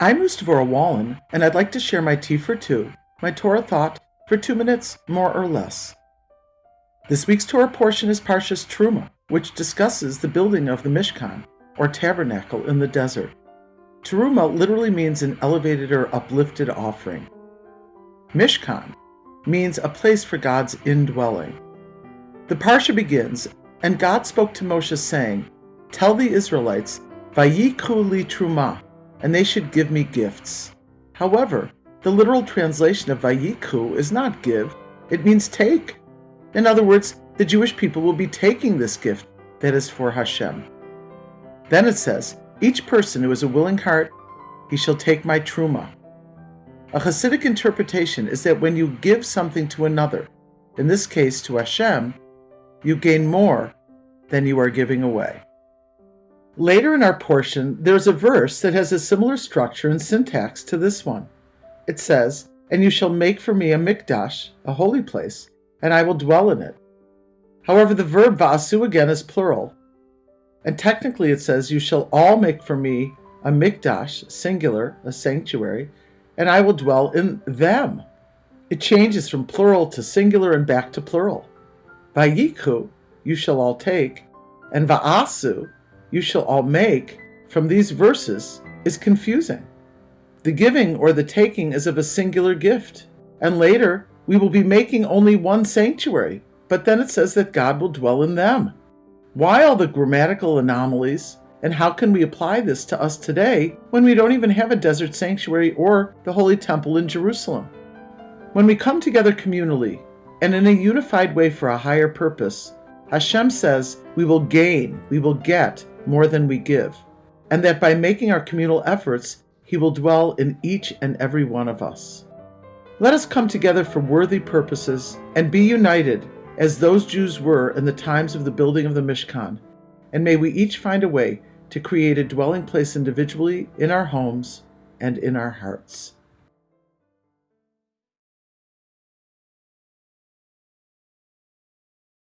I'm Devorah Wallen, and I'd like to share my Tea for Two, my Torah thought for 2 minutes, more or less. This week's Torah portion is Parshas Terumah, which discusses the building of the Mishkan, or tabernacle in the desert. Terumah literally means an elevated or uplifted offering. Mishkan means a place for God's indwelling. The Parsha begins, and God spoke to Moshe saying, "Tell the Israelites, Vayikhu li Terumah, and they should give me gifts." However, the literal translation of Vayikhu is not give, it means take. In other words, the Jewish people will be taking this gift that is for Hashem. Then it says, each person who has a willing heart, he shall take my Terumah. A Hasidic interpretation is that when you give something to another, in this case to Hashem, you gain more than you are giving away. Later in our portion, there's a verse that has a similar structure and syntax to this one. It says, "And you shall make for me a mikdash, a holy place, and I will dwell in it." However, the verb va'asu again is plural. And technically it says, "You shall all make for me a mikdash, singular, a sanctuary, and I will dwell in them." It changes from plural to singular and back to plural. Vayikhu, you shall all take, and va'asu, you shall all make, from these verses is confusing. The giving or the taking is of a singular gift, and later we will be making only one sanctuary, but then it says that God will dwell in them. Why all the grammatical anomalies, and how can we apply this to us today when we don't even have a desert sanctuary or the Holy Temple in Jerusalem? When we come together communally and in a unified way for a higher purpose, Hashem says we will gain, we will get more than we give, and that by making our communal efforts, He will dwell in each and every one of us. Let us come together for worthy purposes and be united as those Jews were in the times of the building of the Mishkan, and may we each find a way to create a dwelling place individually in our homes and in our hearts.